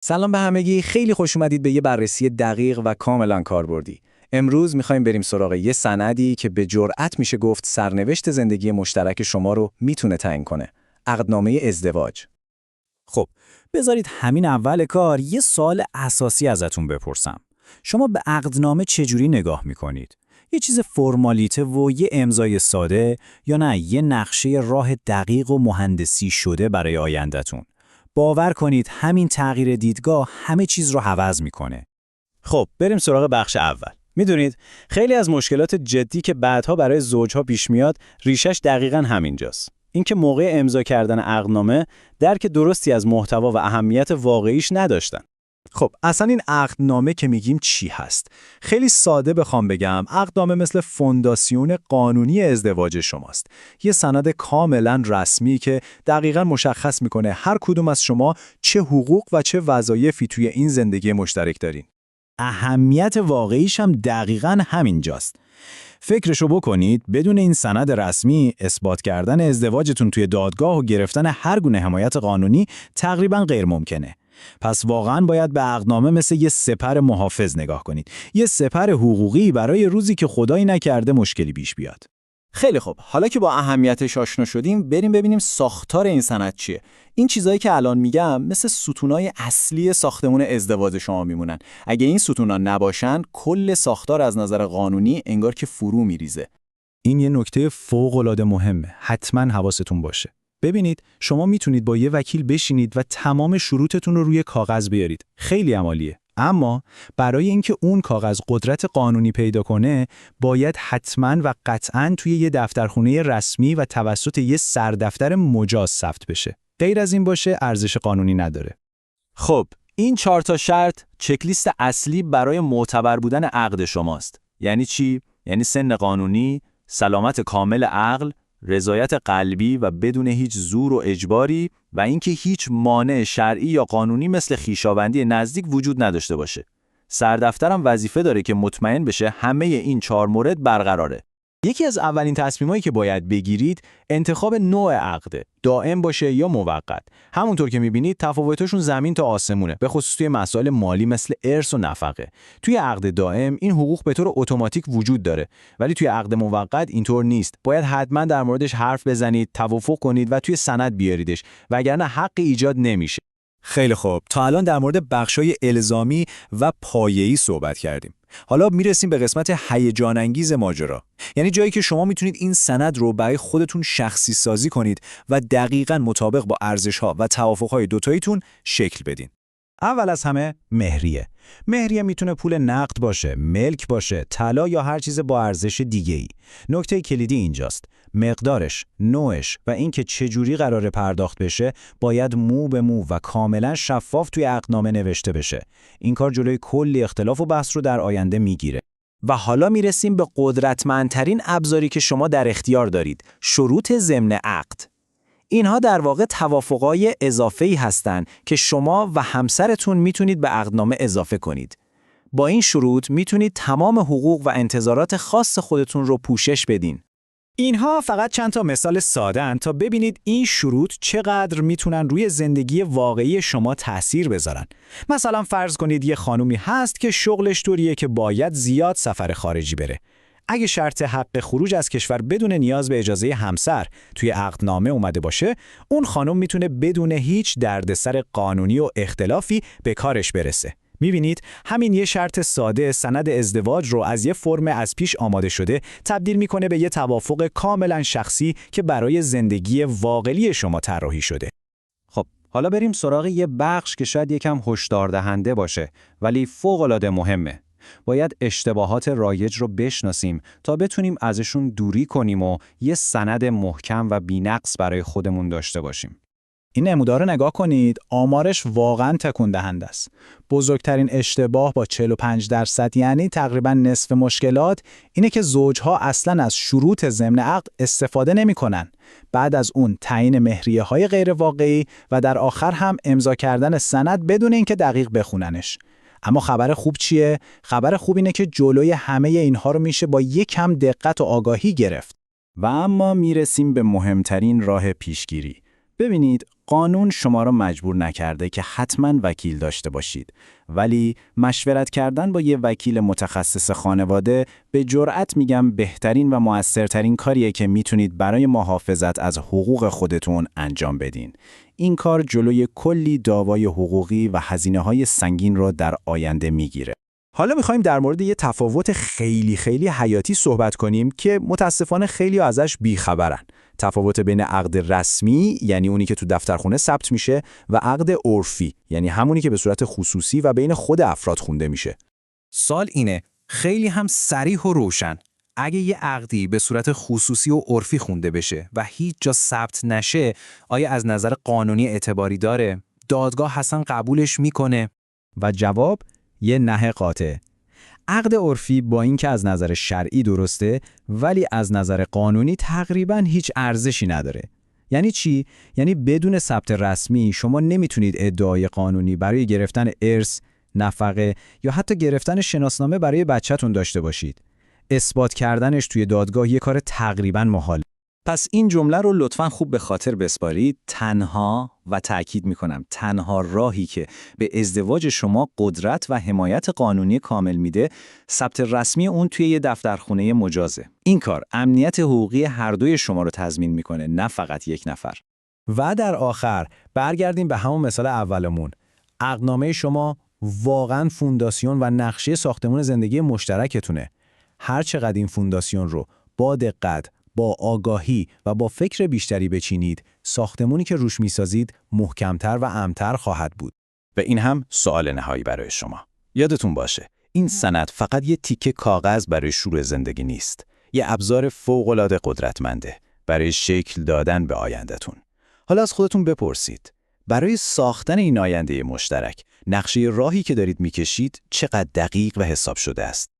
سلام به همگی، خیلی خوش اومدید به یه بررسی دقیق و کاملا کاربردی. امروز میخوایم بریم سراغ یه سندی که به جرئت میشه گفت سرنوشت زندگی مشترک شما رو میتونه تعیین کنه. عقدنامه ازدواج. خب، بذارید همین اول کار یه سوال اساسی ازتون بپرسم. شما به عقدنامه چجوری نگاه میکنید؟ یه چیز فرمالیته و یه امضای ساده، یا نه یه نقشه راه دقیق و مهندسی شده برای آینده‌تون؟ باور کنید همین تغییر دیدگاه همه چیز رو عوض میکنه. خب، بریم سراغ بخش اول. میدونید خیلی از مشکلات جدی که بعدها برای زوجها پیش میاد ریشش دقیقاً همینجاست. اینکه موقع امضا کردن عقدنامه درک درستی از محتوا و اهمیت واقعیش نداشتن. خب اصلا این عقدنامه که میگیم چی هست؟ خیلی ساده بخوام بگم، عقدنامه مثل فونداسیون قانونی ازدواج شماست. یه سند کاملا رسمی که دقیقاً مشخص میکنه هر کدوم از شما چه حقوق و چه وظایفی توی این زندگی مشترک دارین. اهمیت واقعیش هم دقیقاً همینجاست. فکرشو بکنید، بدون این سند رسمی اثبات کردن ازدواجتون توی دادگاه و گرفتن هر گونه حمایت قانونی تقریباً غیر ممکنه. پس واقعاً باید به عقدنامه مثل یه سپر محافظ نگاه کنید. یه سپر حقوقی برای روزی که خدایی نکرده مشکلی پیش بیاد. خیلی خوب، حالا که با اهمیتش آشنا شدیم، بریم ببینیم ساختار این سند چیه. این چیزایی که الان میگم مثل ستونای اصلی ساختمون ازدواج شما میمونن. اگه این ستونا نباشن، کل ساختار از نظر قانونی انگار که فرو میریزه. این یه نکته فوق‌العاده مهمه. حتما حواستون باشه. ببینید، شما میتونید با یه وکیل بشینید و تمام شروطتون رو روی کاغذ بیارید. خیلی عمالیه. اما برای اینکه اون کاغذ قدرت قانونی پیدا کنه، باید حتما و قطعاً توی یه دفترخونه رسمی و توسط یه سردفتر مجاز ثبت بشه. غیر از این باشه، ارزش قانونی نداره. خب، این 4 تا شرط چکلیست اصلی برای معتبر بودن عقد شماست. یعنی چی؟ یعنی سن قانونی، سلامت کامل عقل، رضایت قلبی و بدون هیچ زور و اجباری، و اینکه هیچ مانع شرعی یا قانونی مثل خویشاوندی نزدیک وجود نداشته باشه. سردفترم وظیفه داره که مطمئن بشه همه این 4 مورد برقراره. یکی از اولین تصمیمایی که باید بگیرید انتخاب نوع عقده، دائم باشه یا موقت. همونطور که می‌بینید تفاوتشون زمین تا آسمونه، به خصوص توی مسائل مالی مثل ارث و نفقه. توی عقد دائم این حقوق به طور اتوماتیک وجود داره، ولی توی عقد موقت اینطور نیست. باید حتما در موردش حرف بزنید، توافق کنید و توی سند بیاریدش، وگرنه حق ایجاد نمیشه. خیلی خوب، تا الان در مورد بخشای الزامی و پایه‌ای صحبت کردیم. حالا میرسیم به قسمت هیجان انگیز ماجرا. یعنی جایی که شما میتونید این سند رو برای خودتون شخصی سازی کنید و دقیقاً مطابق با ارزش‌ها و توافق‌های دوتاییتون شکل بدین. اول از همه مهریه. مهریه میتونه پول نقد باشه، ملک باشه، طلا یا هر چیز با ارزش دیگه‌ای. نکته کلیدی اینجاست. مقدارش، نوعش و اینکه چجوری قراره پرداخت بشه باید مو به مو و کاملا شفاف توی عقدنامه نوشته بشه. این کار جلوی کلی اختلاف و بحث رو در آینده میگیره. و حالا میرسیم به قدرتمندترین ابزاری که شما در اختیار دارید، شروط ضمن عقد. اینها در واقع توافقای اضافه‌ای هستند که شما و همسرتون میتونید به عقدنامه اضافه کنید. با این شروط میتونید تمام حقوق و انتظارات خاص خودتون رو پوشش بدین. اینها فقط چند تا مثال ساده‌اند تا ببینید این شروط چقدر میتونن روی زندگی واقعی شما تأثیر بذارن. مثلا فرض کنید یه خانومی هست که شغلش طوریه که باید زیاد سفر خارجی بره. اگه شرط حق خروج از کشور بدون نیاز به اجازه همسر توی عقدنامه اومده باشه، اون خانم میتونه بدون هیچ دردسر قانونی و اختلافی به کارش برسه. میبینید همین یه شرط ساده سند ازدواج رو از یه فرم از پیش آماده شده تبدیل میکنه به یه توافق کاملا شخصی که برای زندگی واقعی شما طراحی شده. خب حالا بریم سراغ یه بخش که شاید یکم هشدار دهنده باشه ولی فوق‌العاده مهمه. باید اشتباهات رایج رو بشناسیم تا بتونیم ازشون دوری کنیم و یه سند محکم و بی‌نقص برای خودمون داشته باشیم. این نمودار رو نگاه کنید، آمارش واقعاً تکون دهنده است. بزرگترین اشتباه با 45%، یعنی تقریباً نصف مشکلات، اینه که زوجها اصلاً از شروط ضمن عقد استفاده نمی‌کنن. بعد از اون تعیین مهریه‌های غیر واقعی و در آخر هم امضا کردن سند بدون اینکه دقیق بخوننش. اما خبر خوب چیه؟ خبر خوب اینه که جلوی همه اینها رو میشه با یک کم دقت و آگاهی گرفت. و اما میرسیم به مهمترین راه پیشگیری. ببینید، قانون شما را مجبور نکرده که حتما وکیل داشته باشید، ولی مشورت کردن با یه وکیل متخصص خانواده به جرئت میگم بهترین و مؤثرترین کاریه که میتونید برای محافظت از حقوق خودتون انجام بدین. این کار جلوی کلی دعوای حقوقی و هزینه‌های سنگین رو در آینده میگیره. حالا می‌خوایم در مورد یه تفاوت خیلی حیاتی صحبت کنیم که متاسفانه خیلی ازش بیخبرن. تفاوت بین عقد رسمی، یعنی اونی که تو دفترخونه ثبت میشه، و عقد عرفی، یعنی همونی که به صورت خصوصی و بین خود افراد خونده میشه. سوال اینه، خیلی هم صریح و روشن. اگه یه عقدی به صورت خصوصی و عرفی خونده بشه و هیچ جا ثبت نشه، آیا از نظر قانونی اعتباری داره؟ دادگاه اصلا قبولش میکنه؟ و جواب یه نه قاطع. عقد عرفی با اینکه از نظر شرعی درسته، ولی از نظر قانونی تقریباً هیچ ارزشی نداره. یعنی چی؟ یعنی بدون ثبت رسمی شما نمیتونید ادعای قانونی برای گرفتن ارث، نفقه یا حتی گرفتن شناسنامه برای بچه‌تون داشته باشید. اثبات کردنش توی دادگاه یه کار تقریباً محال. پس این جمله رو لطفاً خوب به خاطر بسپارید. تنها و تأکید میکنم تنها راهی که به ازدواج شما قدرت و حمایت قانونی کامل میده ثبت رسمی اون توی یه دفترخونه مجازه. این کار امنیت حقوقی هر دوی شما رو تضمین میکنه، نه فقط یک نفر. و در آخر برگردیم به همون مثال اولمون. عقدنامه شما واقعاً فونداسیون و نقشه ساختمون زندگی مشترکتونه. هر چقدر این فونداسیون رو با دقت، با آگاهی و با فکر بیشتری بچینید، ساختمونی که روش میسازید محکمتر و امن‌تر خواهد بود. و این هم سوال نهایی برای شما. یادتون باشه، این سند فقط یه تیکه کاغذ برای شروع زندگی نیست. یه ابزار فوق‌العاده قدرتمنده برای شکل دادن به آینده‌تون. حالا از خودتون بپرسید، برای ساختن این آینده مشترک، نقشه راهی که دارید میکشید چقدر دقیق و حساب شده است؟